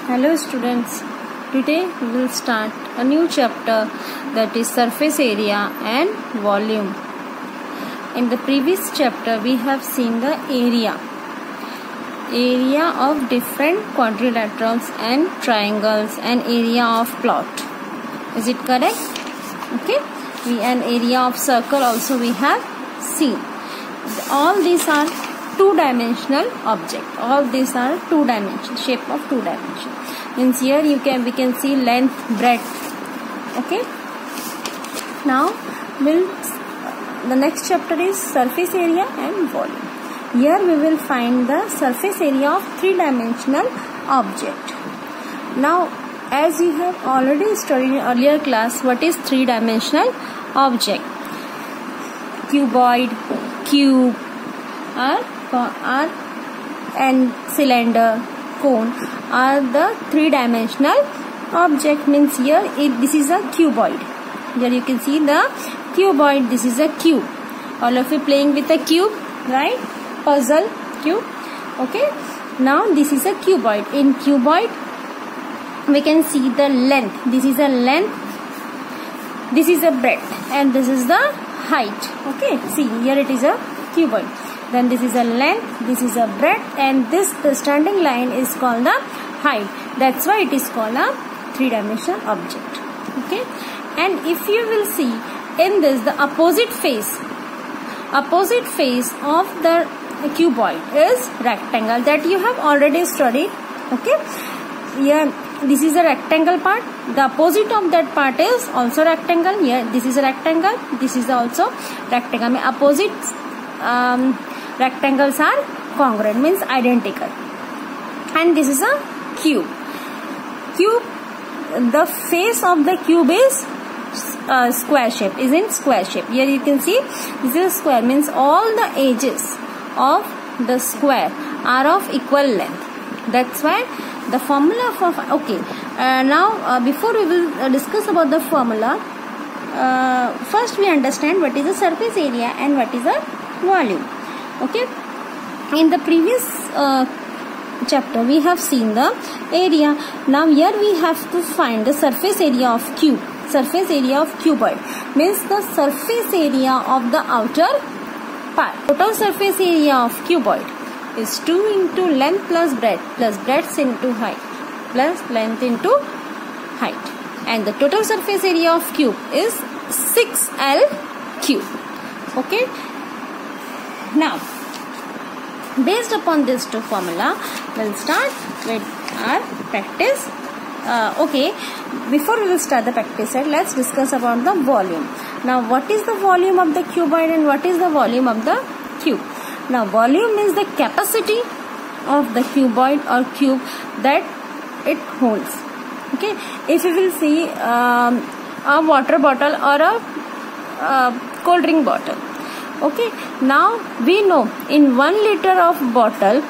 Hello students, today we will start a new chapter, that is surface area and volume. In the previous chapter we have seen the area of different quadrilaterals and triangles and area of plot. Is it correct? Okay, an area of circle also we have seen. All these are two-dimensional object. All these are two-dimensional, shape of two-dimension. Means here we can see length, breadth. Okay. Now the next chapter is surface area and volume. Here we will find the surface area of three-dimensional object. Now, as you have already studied in earlier class, what is three-dimensional object? Cuboid, cube, and cylinder, cone are the three-dimensional object. Means here this is a cuboid. Here you can see the cuboid. This is a cube. All of you playing with a cube, right? Puzzle cube. Okay. Now this is a cuboid. In cuboid we can see the length. This is a length. This is a breadth, and this is the height. Okay. See, here it is a cuboid. Then this is a length, this is a breadth, and the standing line is called the height. That's why it is called a three-dimensional object. Okay. And if you will see in this, the opposite face of the cuboid is rectangle, that you have already studied. Okay. Here this is a rectangle part. The opposite of that part is also rectangle. Here this is a rectangle. This is also rectangle. Opposite rectangles are congruent, means identical. And this is a cube. The face of the cube is square shape, is in square shape. Here you can see this is a square, means all the edges of the square are of equal length. That's why the formula for now before we will discuss about the formula, first we understand what is the surface area and what is the volume. Okay. In the previous chapter we have seen the area. Now here we have to find the surface area of cube. Surface area of cuboid means the surface area of the outer part. Total surface area of cuboid is 2 into length plus breadth into height plus length into height. And the total surface area of cube is 6L cube. Okay. Now, based upon these two formula, we'll start with our practice. Okay, before we will start the practice set, let's discuss about the volume. Now, what is the volume of the cuboid and what is the volume of the cube? Now, volume means the capacity of the cuboid or cube that it holds. Okay, if you will see a water bottle or a cold drink bottle. Okay, now we know in 1 liter of bottle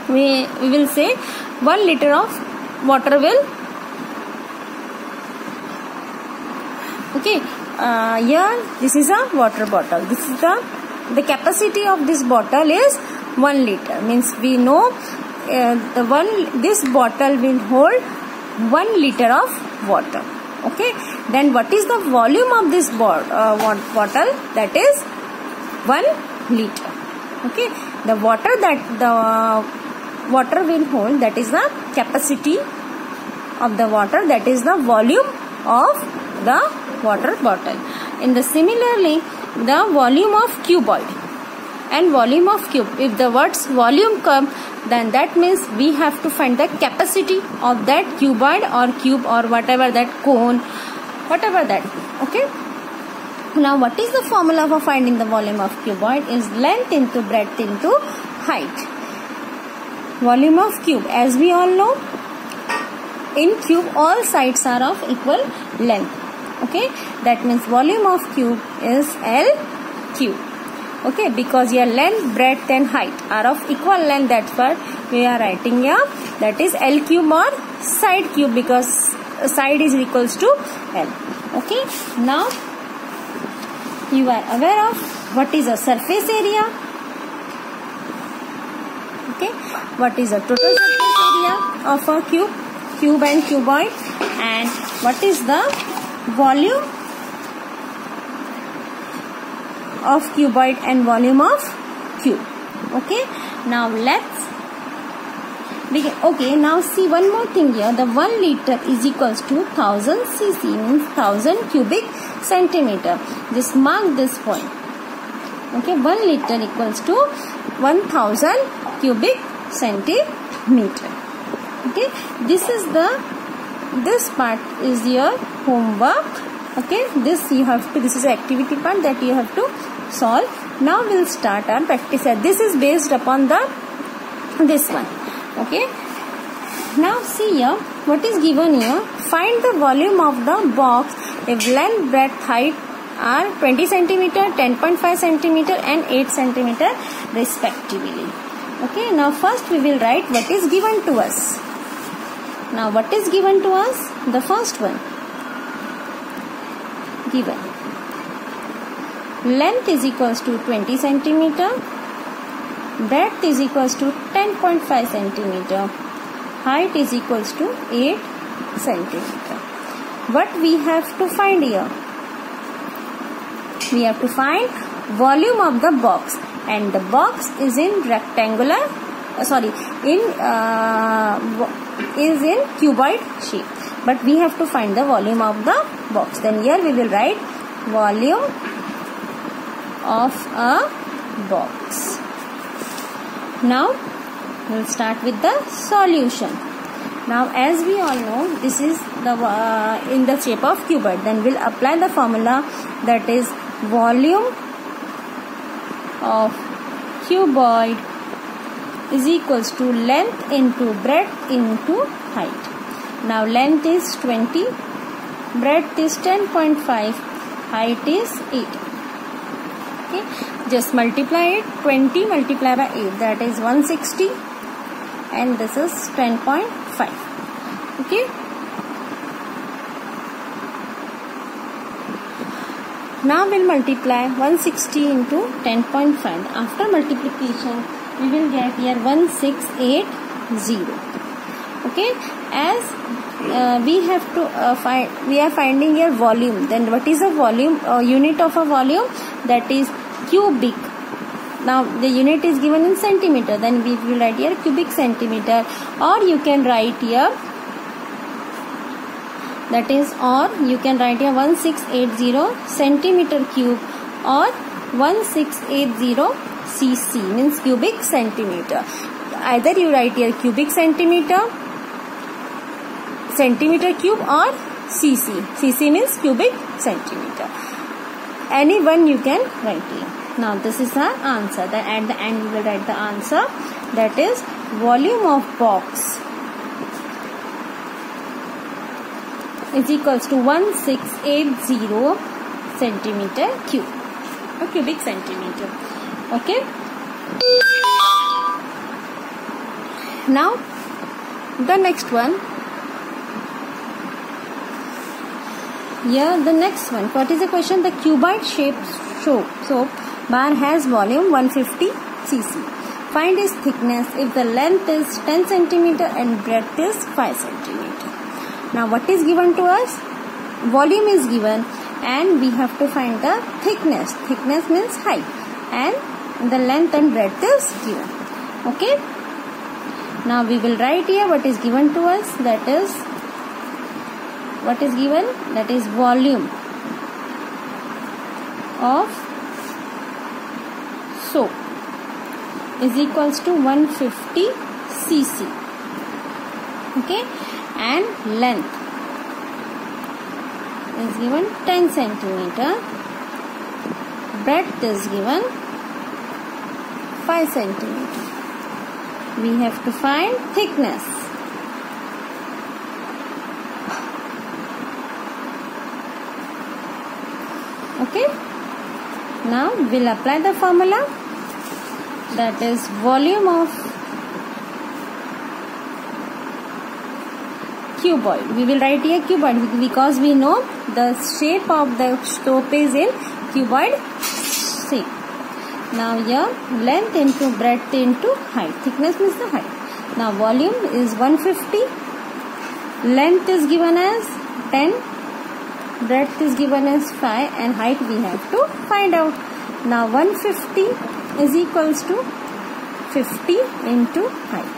we will say 1 liter of water will. Okay, here this is a water bottle. This is the capacity of this bottle is 1 liter. Means we know this bottle will hold 1 liter of water. Okay, then what is the volume of this bottle? That is 1 liter. Okay, the water will hold, that is the capacity of the water, that is the volume of the water bottle. In the similarly, the volume of cuboid and volume of cube, if the words volume come, then that means we have to find the capacity of that cuboid or cube or whatever that cone, whatever that. Okay. Now, what is the formula for finding the volume of cuboid? Is length into breadth into height. Volume of cube, as we all know, in cube all sides are of equal length. Okay, that means volume of cube is L cube. Okay, because your length, breadth and height are of equal length, that's what we are writing here. That is L cube or side cube, because side is equals to L. Okay, now you are aware of what is a surface area. Okay, what is the total surface area? area of a cube and cuboid, and what is the volume of cuboid and volume of cube. Okay, now let's begin. Okay, now see one more thing here. The 1 liter is equals to 1000 cc, means 1000 cubic centimeter. Just mark this point. Okay, 1 liter equals to 1000 cubic centimeter. Okay, this part is your homework. Okay, this is the activity part that you have to solve. Now we'll start our practice. This is based upon this one. Okay, now see here what is given here. Find the volume of the box if length, breadth, height are 20 centimeter, 10.5 centimeter and 8 centimeter respectively. Okay, now first we will write what is given to us. Now what is given to us? The first one given. Length is equals to 20 centimeter. Breadth is equals to 10.5 centimeter. Height is equals to 8 centimeter. What we have to find here? We have to find volume of the box, and the box is in rectangular. Is in cuboid shape. But we have to find the volume of the box. Then here we will write volume of a box. Now we'll start with the solution. Now as we all know, this is the in the shape of cuboid. Then we'll apply the formula, that is volume of cuboid is equals to length into breadth into height. Now length is 20, breadth is 10.5, height is 8. Okay, just multiply it. 20 multiplied by 8, that is 160, and this is 10.5. Okay, now we'll multiply 160 into 10.5. After multiplication we will get here 1680. Okay, as we have to we are finding here volume. Then what is a volume? Unit of a volume, that is cubic. Now the unit is given in centimeter. Then we will write here cubic centimeter, or you can write here, that is, or you can write here 1680 centimeter cube or 1680 cc, means cubic centimeter. Either you write here cubic centimeter, centimeter cube, or cc. Cc means cubic centimeter. Any one you can write here. Now this is our answer. Then at the end we will write the answer, that is volume of box is equals to 1680 centimeter cube or cubic centimeter. Okay. Now the next one. Here the next one. What is the question? The cuboid shaped soap bar has volume 150 cc. Find its thickness if the length is 10 centimeter and breadth is 5 centimeter. Now what is given to us? Volume is given and we have to find the thickness. Thickness means height, and the length and breadth is given. Okay. Now we will write here what is given to us. That is, what is given? That is volume of soap is equals to 150 cc. Okay, and length is given 10 centimeter. Breadth is given 5 centimeter. We have to find thickness. Okay. Now we'll apply the formula, that is volume of cuboid. We will write here cuboid because we know the shape of the soap is in cuboid shape. Now here length into breadth into height. Thickness means the height. Now volume is 150. Length is given as 10. Breadth is given as 5 and height we have to find out. Now 150 is equals to 50 into height.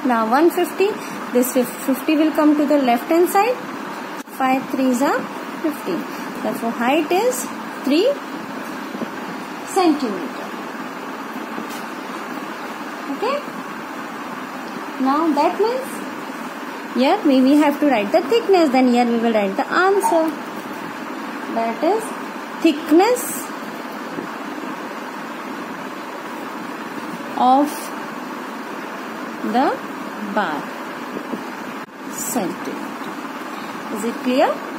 Now 150, this 50 will come to the left hand side. 5 3s are 50. Therefore height is 3 centimeter. Okay. Now that means here we have to write the thickness. Then here we will write the answer. That is thickness of the bar, centimeter. Is it clear?